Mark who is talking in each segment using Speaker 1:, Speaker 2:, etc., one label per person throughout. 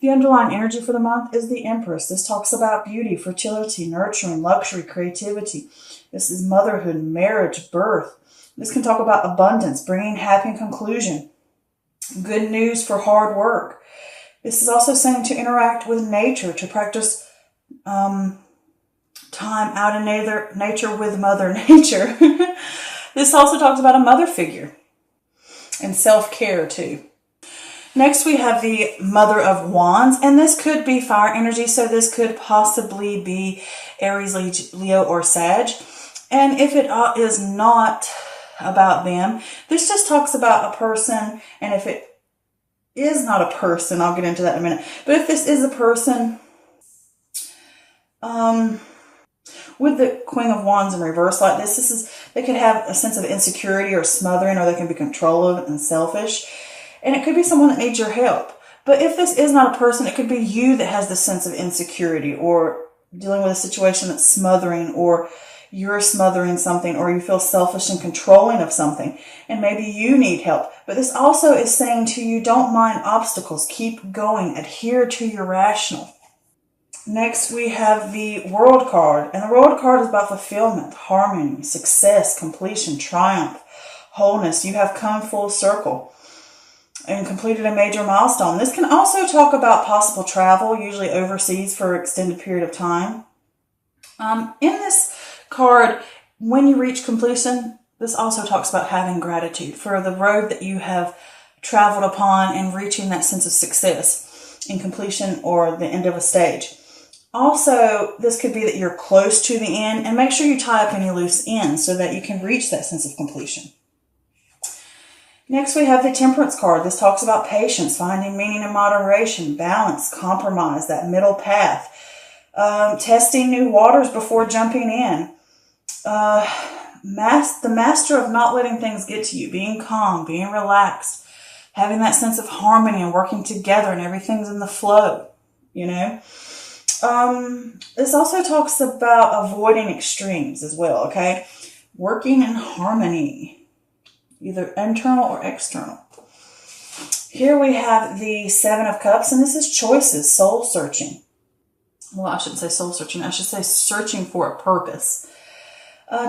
Speaker 1: The underlying energy for the month is the Empress. This talks about beauty, fertility, nurturing, luxury, creativity. This is motherhood, marriage, birth. This can talk about abundance, bringing happy conclusion. Good news for hard work. This is also saying to interact with nature, to practice time out in nature with Mother Nature. This also talks about a mother figure and self-care too. Next, we have the Mother of Wands, and this could be fire energy, so this could possibly be Aries, Leo, or Sag. And if it is not about them, this just talks about a person, and if it is not a person, I'll get into that in a minute. But if this is a person, with the Queen of Wands in reverse like this, they could have a sense of insecurity or smothering, or they can be controlling and selfish. And it could be someone that needs your help. But if this is not a person, it could be you that has this sense of insecurity, or dealing with a situation that's smothering, or you're smothering something, or you feel selfish and controlling of something, and maybe you need help. But this also is saying to you, don't mind obstacles. Keep going. Adhere to your rational. Next, we have the World card. And the World card is about fulfillment, harmony, success, completion, triumph, wholeness. You have come full circle and completed a major milestone. This can also talk about possible travel, usually overseas for an extended period of time. In this card, when you reach completion, this also talks about having gratitude for the road that you have traveled upon and reaching that sense of success in completion or the end of a stage. Also, this could be that you're close to the end, and make sure you tie up any loose ends so that you can reach that sense of completion. Next, we have the Temperance card. This talks about patience, finding meaning in moderation, balance, compromise, that middle path, testing new waters before jumping in, the master of not letting things get to you, being calm, being relaxed, having that sense of harmony and working together and everything's in the flow, you know. This also talks about avoiding extremes as well, okay? Working in harmony, either internal or external. Here we have the Seven of Cups, and this is choices, soul searching. Well, I shouldn't say soul searching. I should say searching for a purpose.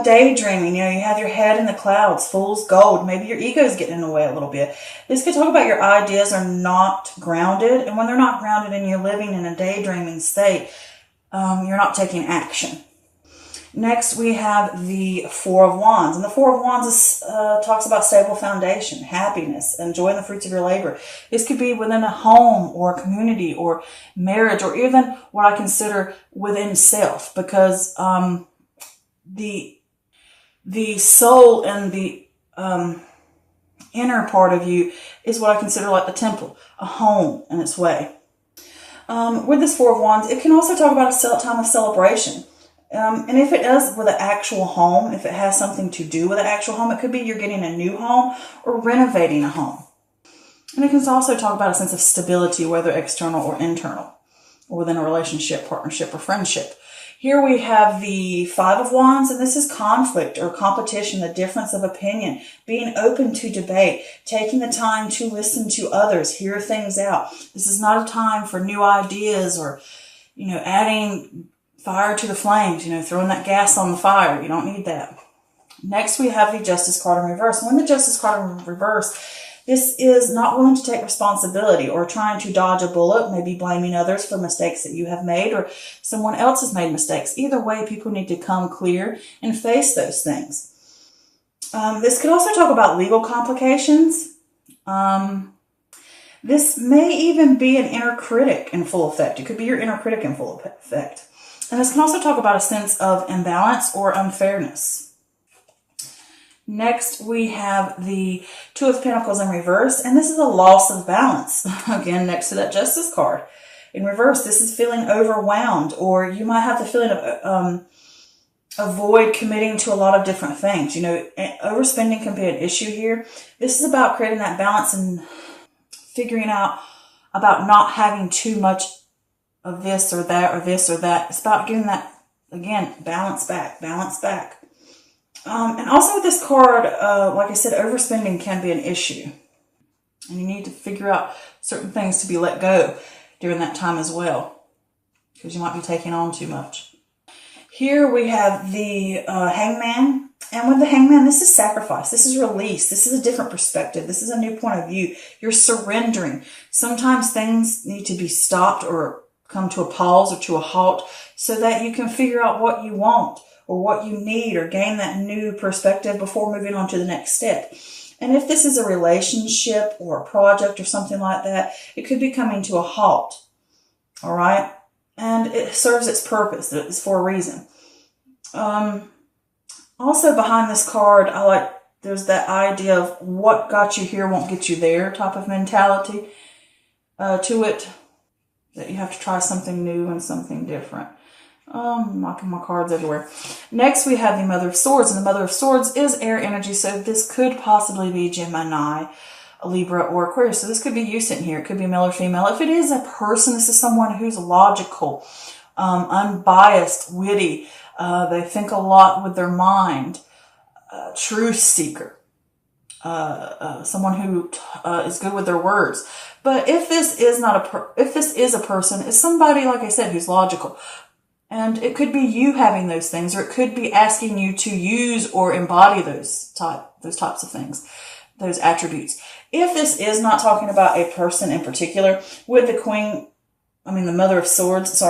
Speaker 1: Daydreaming, you know, you have your head in the clouds, fool's gold. Maybe your ego is getting in the way a little bit. This could talk about your ideas are not grounded. And when they're not grounded and you're living in a daydreaming state, you're not taking action. Next, we have the Four of Wands. And the Four of Wands talks about stable foundation, happiness, enjoying the fruits of your labor. This could be within a home or a community or marriage, or even what I consider within self, because the soul and the inner part of you is what I consider like the temple, a home in its way. With this Four of Wands, it can also talk about a time of celebration. And if it does with an actual home, if it has something to do with an actual home, it could be you're getting a new home or renovating a home. And it can also talk about a sense of stability, whether external or internal, or within a relationship, partnership, or friendship. Here we have the Five of Wands, and this is conflict or competition, the difference of opinion, being open to debate, taking the time to listen to others, hear things out. This is not a time for new ideas or, you know, adding fire to the flames, you know, throwing that gas on the fire. You don't need that. Next, we have the Justice card in reverse. When the Justice card in reverse, this is not willing to take responsibility or trying to dodge a bullet, maybe blaming others for mistakes that you have made or someone else has made mistakes. Either way, people need to come clear and face those things. This could also talk about legal complications. This may even be an inner critic in full effect. It could be your inner critic in full effect. And this can also talk about a sense of imbalance or unfairness. Next, we have the Two of Pentacles in reverse, and this is a loss of balance. Again, next to that Justice card. In reverse, this is feeling overwhelmed, or you might have the feeling of avoid committing to a lot of different things. You know, overspending can be an issue here. This is about creating that balance and figuring out about not having too much of this or that or this or that. It's about getting that, again, balance back. And also with this card, like I said, overspending can be an issue. And you need to figure out certain things to be let go. during that time as well, because you might be taking on too much. Here we have the Hangman. And with the Hangman, this is sacrifice. This is release. This is a different perspective. This is a new point of view. You're surrendering. Sometimes things need to be stopped or come to a pause or to a halt so that you can figure out what you want or what you need or gain that new perspective before moving on to the next step. And if this is a relationship or a project or something like that, it could be coming to a halt. All right? And it serves its purpose. It's for a reason. Also behind this card, there's that idea of what got you here won't get you there type of mentality to it. That you have to try something new and something different. Knocking my cards everywhere. Next, we have the Mother of Swords. And the Mother of Swords is air energy. So this could possibly be Gemini, a Libra, or Aquarius. So this could be you sitting here. It could be male or female. If it is a person, this is someone who's logical, unbiased, witty. They think a lot with their mind. Truth seeker. Someone who is good with their words. But if this is if this is a person, it's somebody, like I said, who's logical. And it could be you having those things, or it could be asking you to use or embody those types of things, those attributes. If this is not talking about a person in particular, with the Mother of Swords,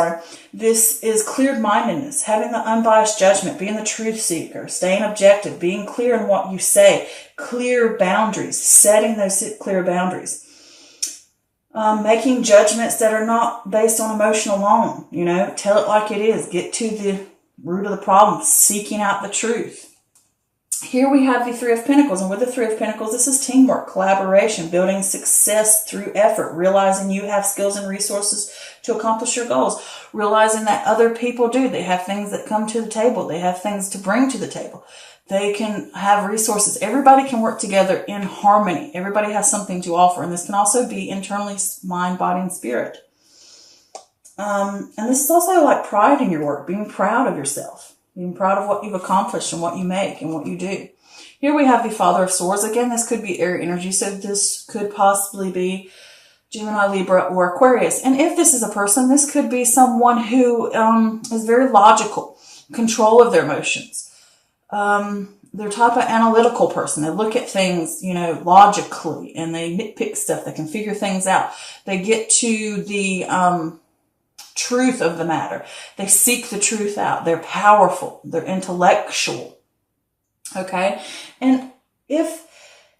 Speaker 1: this is cleared-mindedness, having the unbiased judgment, being the truth seeker, staying objective, being clear in what you say, clear boundaries, setting those clear boundaries. Making judgments that are not based on emotion alone. Tell it like it is. Get to the root of the problem. Seeking out the truth. Here we have the Three of Pentacles. And with the Three of Pentacles, this is teamwork, collaboration, building success through effort, realizing you have skills and resources to accomplish your goals, realizing that other people do. They have things that come to the table. They have things to bring to the table. They can have resources. Everybody can work together in harmony. Everybody has something to offer. And this can also be internally mind, body, and spirit. And this is also like pride in your work, being proud of yourself, being proud of what you've accomplished and what you make and what you do. Here we have the Father of Swords. Again, this could be air energy. So this could possibly be Gemini, Libra, or Aquarius. And if this is a person, this could be someone who is very logical, control of their emotions. They're type of analytical person. They look at things, logically, and they nitpick stuff. They can figure things out. They get to the truth of the matter. They seek the truth out. They're powerful. They're intellectual. Okay? And if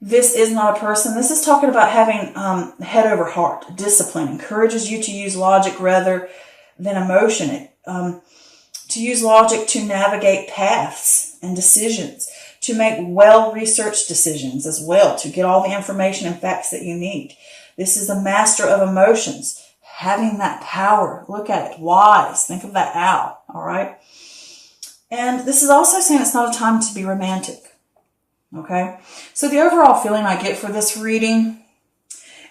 Speaker 1: this is not a person, this is talking about having head over heart, discipline, encourages you to use logic rather than emotion. To use logic to navigate paths and decisions, to make well-researched decisions as well, to get all the information and facts that you need. This is a master of emotions, having that power. Look at it. Wise. Think of that owl. All right. And this is also saying it's not a time to be romantic. Okay. So the overall feeling I get for this reading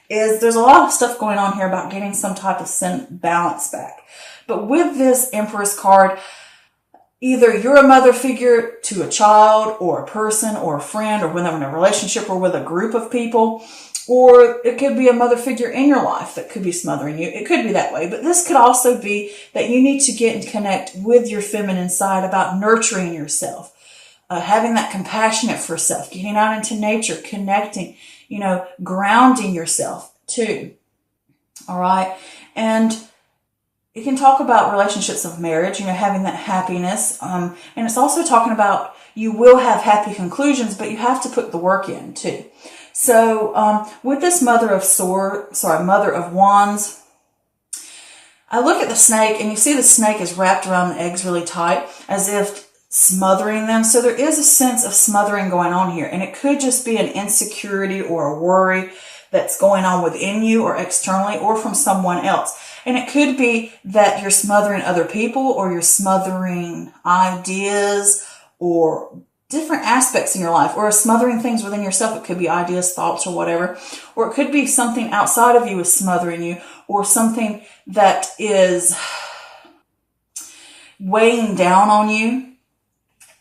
Speaker 1: is there's a lot of stuff going on here about getting some type of balance back. But with this Empress card, either you're a mother figure to a child or a person or a friend, or when they're in a relationship or with a group of people, or it could be a mother figure in your life that could be smothering you. It could be that way. But this could also be that you need to get and connect with your feminine side about nurturing yourself, having that compassionate for self, getting out into nature, connecting, grounding yourself too. All right. And you can talk about relationships of marriage, having that happiness. And it's also talking about you will have happy conclusions, but you have to put the work in too. So with this Mother of Wands, I look at the snake and you see the snake is wrapped around the eggs really tight as if smothering them. So there is a sense of smothering going on here. And it could just be an insecurity or a worry that's going on within you or externally or from someone else. And it could be that you're smothering other people or you're smothering ideas or different aspects in your life or smothering things within yourself. It could be ideas, thoughts, or whatever. Or it could be something outside of you is smothering you or something that is weighing down on you.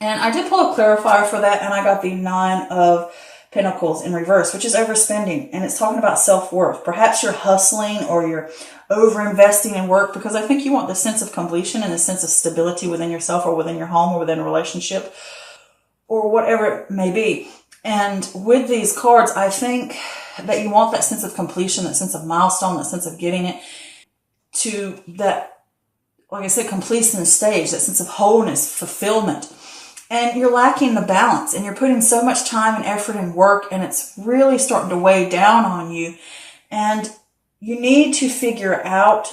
Speaker 1: And I did pull a clarifier for that and I got the 9 of Pentacles in reverse, which is overspending, and it's talking about self-worth. Perhaps you're hustling or you're over-investing in work because I think you want the sense of completion and the sense of stability within yourself or within your home or within a relationship or whatever it may be. And with these cards, I think that you want that sense of completion, that sense of milestone, that sense of getting it to that, like I said, completion stage, that sense of wholeness, fulfillment. And you're lacking the balance, and you're putting so much time and effort and work, and it's really starting to weigh down on you. And you need to figure out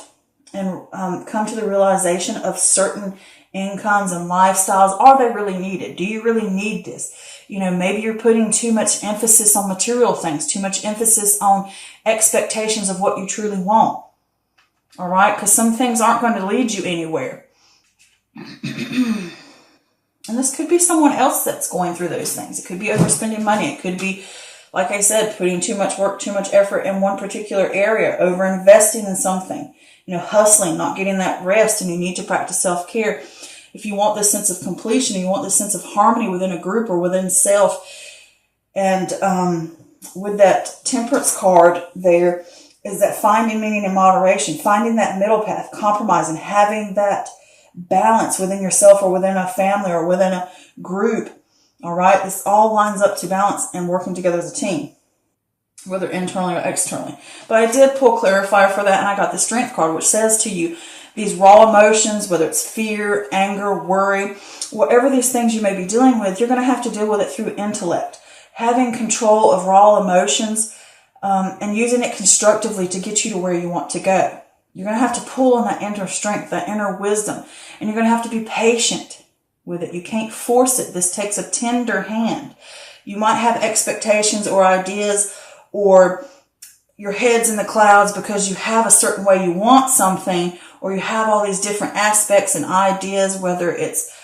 Speaker 1: and come to the realization of certain incomes and lifestyles. Are they really needed? Do you really need this? You know, maybe you're putting too much emphasis on material things, too much emphasis on expectations of what you truly want. All right? Because some things aren't going to lead you anywhere. And this could be someone else that's going through those things. It could be overspending money. It could be, like I said, putting too much work, too much effort in one particular area, over-investing in something, you know, hustling, not getting that rest, and you need to practice self-care. If you want this sense of completion, you want this sense of harmony within a group or within self. And with that Temperance card there is that finding meaning in moderation, finding that middle path, compromising, having that balance within yourself or within a family or within a group. All right. This all lines up to balance and working together as a team, whether internally or externally. But I did pull clarifier for that, and I got the Strength card, which says to you, these raw emotions, whether it's fear, anger, worry, whatever these things you may be dealing with, you're going to have to deal with it through intellect. Having control of raw emotions and using it constructively to get you to where you want to go. You're going to have to pull on that inner strength, that inner wisdom, and you're going to have to be patient with it. You can't force it. This takes a tender hand. You might have expectations or ideas, or your head's in the clouds because you have a certain way you want something, or you have all these different aspects and ideas, whether it's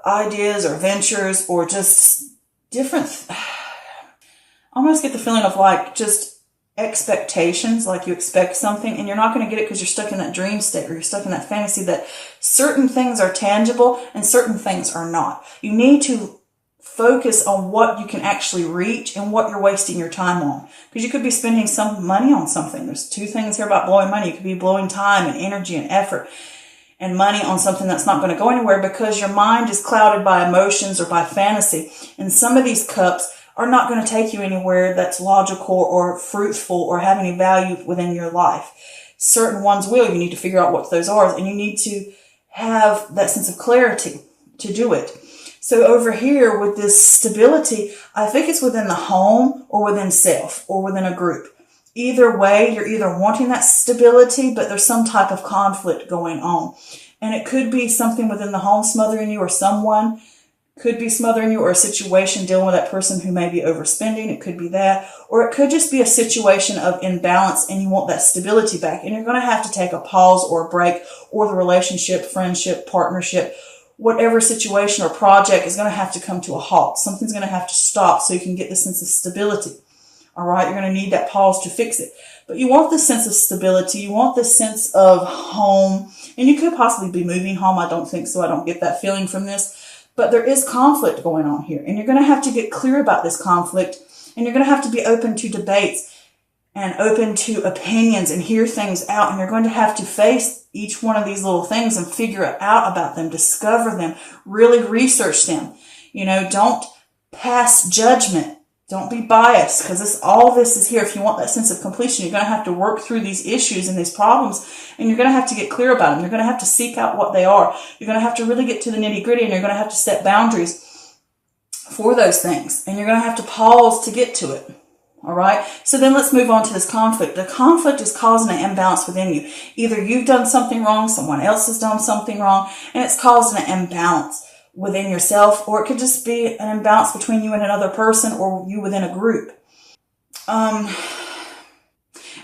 Speaker 1: ideas or ventures or just different. I almost get the feeling of like just expectations, like you expect something and you're not going to get it because you're stuck in that dream state or you're stuck in that fantasy that certain things are tangible and certain things are not. You need to focus on what you can actually reach and what you're wasting your time on, because you could be spending some money on something. There's two things here about blowing money. You could be blowing time and energy and effort and money on something that's not going to go anywhere because your mind is clouded by emotions or by fantasy. And some of these cups are not going to take you anywhere that's logical or fruitful or have any value within your life. Certain ones will. You need to figure out what those are, and you need to have that sense of clarity to do it. So over here with this stability, I think it's within the home or within self or within a group. Either way, you're either wanting that stability, but there's some type of conflict going on. And it could be something within the home smothering you, or someone could be smothering you, or a situation dealing with that person who may be overspending. It could be that, or it could just be a situation of imbalance and you want that stability back. And you're going to have to take a pause or a break, or the relationship, friendship, partnership, whatever situation or project is going to have to come to a halt. Something's going to have to stop so you can get the sense of stability. All right. You're going to need that pause to fix it. But you want this sense of stability. You want this sense of home, and you could possibly be moving home. I don't think so. I don't get that feeling from this. But there is conflict going on here, and you're going to have to get clear about this conflict, and you're going to have to be open to debates and open to opinions and hear things out, and you're going to have to face each one of these little things and figure out about them, discover them, really research them. You know, don't pass judgment. Don't be biased, because all this is here. If you want that sense of completion, you're going to have to work through these issues and these problems, and you're going to have to get clear about them. You're going to have to seek out what they are. You're going to have to really get to the nitty gritty, and you're going to have to set boundaries for those things, and you're going to have to pause to get to it. All right. So then let's move on to this conflict. The conflict is causing an imbalance within you. Either you've done something wrong, someone else has done something wrong, and it's causing an imbalance within yourself, or it could just be an imbalance between you and another person, or you within a group. And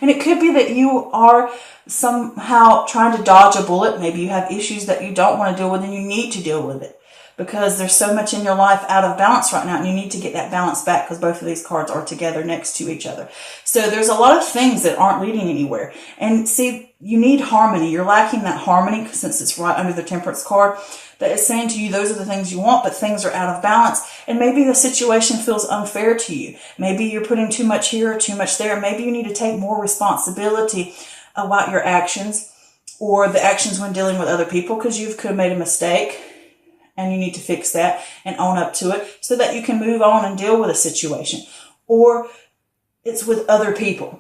Speaker 1: it could be that you are somehow trying to dodge a bullet. Maybe you have issues that you don't want to deal with and you need to deal with it. because there's so much in your life out of balance right now, and you need to get that balance back because both of these cards are together next to each other. So there's a lot of things that aren't leading anywhere. And see, you need harmony. You're lacking that harmony since it's right under the Temperance card. That is saying to you, those are the things you want, but things are out of balance. And maybe the situation feels unfair to you. Maybe you're putting too much here or too much there. Maybe you need to take more responsibility about your actions or the actions when dealing with other people, because you could have made a mistake and you need to fix that and own up to it so that you can move on and deal with a situation. Or it's with other people.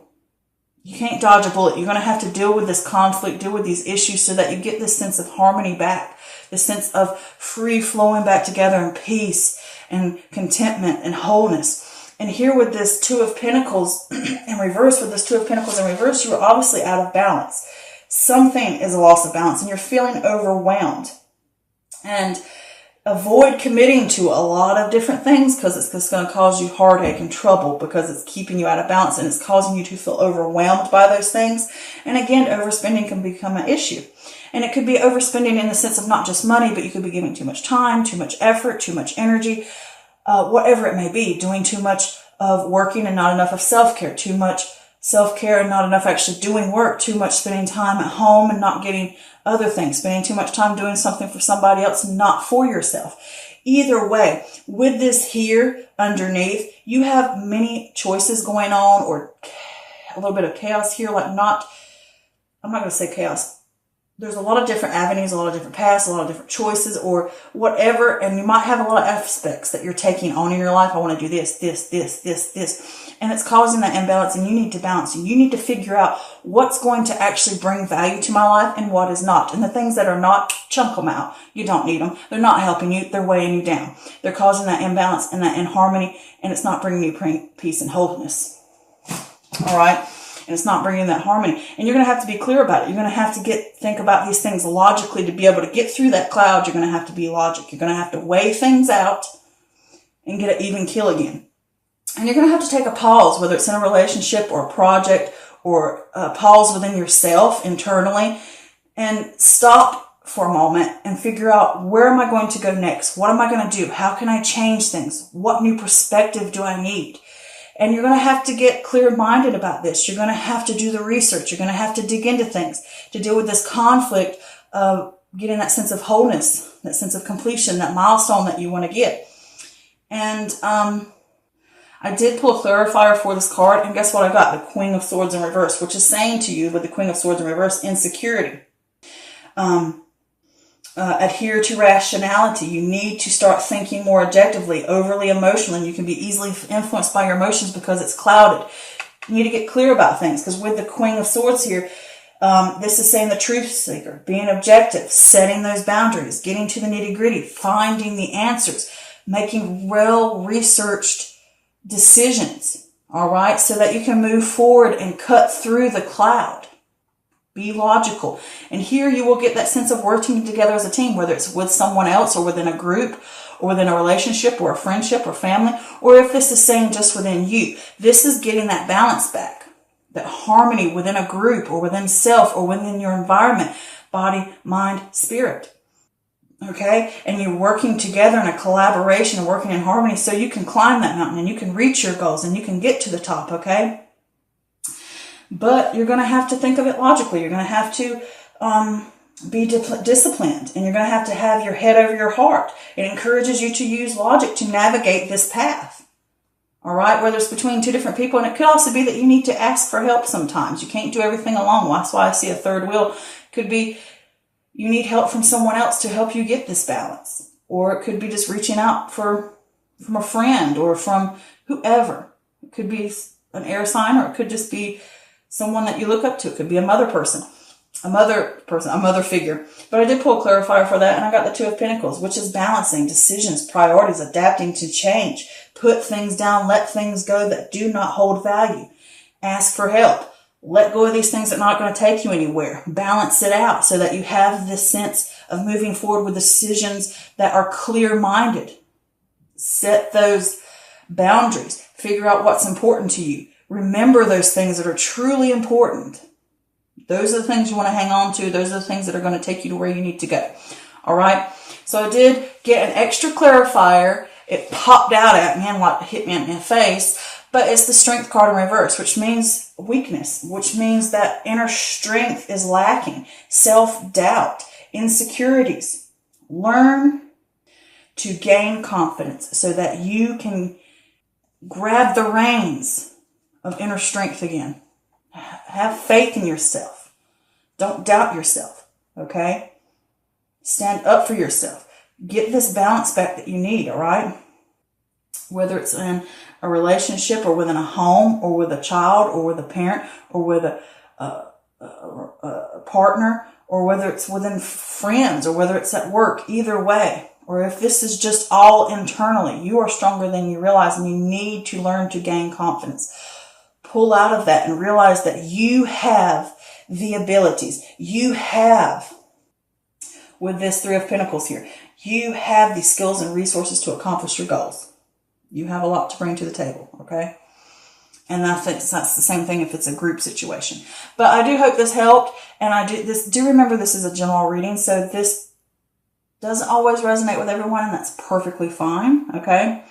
Speaker 1: You can't dodge a bullet. You're going to have to deal with this conflict, deal with these issues so that you get this sense of harmony back, this sense of free flowing back together and peace and contentment and wholeness. And here with this Two of Pentacles in reverse, you are obviously out of balance. Something is a loss of balance and you're feeling overwhelmed. And avoid committing to a lot of different things because it's just going to cause you heartache and trouble because it's keeping you out of balance and it's causing you to feel overwhelmed by those things. And again, overspending can become an issue. And it could be overspending in the sense of not just money, but you could be giving too much time, too much effort, too much energy, whatever it may be, doing too much of working and not enough of self-care, too much self-care and not enough actually doing work, too much spending time at home and not getting other things, spending too much time doing something for somebody else, not for yourself. Either way, with this here underneath, you have many choices going on or a little bit of chaos here, I'm not going to say chaos. There's a lot of different avenues, a lot of different paths, a lot of different choices or whatever. And you might have a lot of aspects that you're taking on in your life. I want to do this. And it's causing that imbalance and you need to balance. You need to figure out what's going to actually bring value to my life and what is not. And the things that are not, chunk them out. You don't need them. They're not helping you. They're weighing you down. They're causing that imbalance and that inharmony, and it's not bringing you peace and wholeness. All right. And it's not bringing that harmony. And you're going to have to be clear about it. You're going to have to think about these things logically to be able to get through that cloud. You're going to have to be logic. You're going to have to weigh things out and get an even keel again. And you're going to have to take a pause, whether it's in a relationship or a project or a pause within yourself internally, and stop for a moment and figure out, where am I going to go next? What am I going to do? How can I change things? What new perspective do I need? And you're going to have to get clear-minded about this. You're going to have to do the research. You're going to have to dig into things to deal with this conflict of getting that sense of wholeness, that sense of completion, that milestone that you want to get. And I did pull a clarifier for this card, and guess what I got? The Queen of Swords in reverse, which is saying to you with the Queen of Swords in reverse, insecurity. Adhere to rationality. You need to start thinking more objectively, overly emotional, and you can be easily influenced by your emotions because it's clouded. You need to get clear about things, because with the Queen of Swords here, this is saying the truth seeker, being objective, setting those boundaries, getting to the nitty-gritty, finding the answers, making well-researched decisions, all right, so that you can move forward and cut through the cloud. Be logical. And here you will get that sense of working together as a team, whether it's with someone else or within a group or within a relationship or a friendship or family, or if this is saying just within you. This is getting that balance back, that harmony within a group or within self or within your environment, body, mind, spirit. Okay? And you're working together in a collaboration and working in harmony so you can climb that mountain and you can reach your goals and you can get to the top, okay? But you're going to have to think of it logically. You're going to have to be disciplined, and you're going to have your head over your heart. It encourages you to use logic to navigate this path. All right, whether it's between two different people, and it could also be that you need to ask for help sometimes. You can't do everything alone. That's why I see a third wheel. It could be you need help from someone else to help you get this balance, or it could be just reaching out from a friend or from whoever. It could be an air sign, or it could just be someone that you look up to. It could be a mother figure. But I did pull a clarifier for that, and I got the Two of Pentacles, which is balancing decisions, priorities, adapting to change. Put things down, let things go that do not hold value. Ask for help. Let go of these things that are not going to take you anywhere. Balance it out so that you have this sense of moving forward with decisions that are clear-minded. Set those boundaries. Figure out what's important to you. Remember those things that are truly important. Those are the things you want to hang on to. Those are the things that are going to take you to where you need to go. All right. So I did get an extra clarifier. It popped out at me and like hit me in the face. But it's the Strength card in reverse, which means weakness, which means that inner strength is lacking, self-doubt, insecurities. Learn to gain confidence so that you can grab the reins of inner strength again. Have faith in yourself. Don't doubt yourself, okay? Stand up for yourself. Get this balance back that you need, all right? Whether it's in a relationship or within a home or with a child or with a parent or with a partner or whether it's within friends or whether it's at work, either way. Or if this is just all internally, you are stronger than you realize and you need to learn to gain confidence. Pull out of that and realize that you have the abilities. You have, with this Three of Pentacles here, you have the skills and resources to accomplish your goals. You have a lot to bring to the table, okay? And I think that's the same thing if it's a group situation. But I do hope this helped. And I do remember this is a general reading, so this doesn't always resonate with everyone, and that's perfectly fine, okay?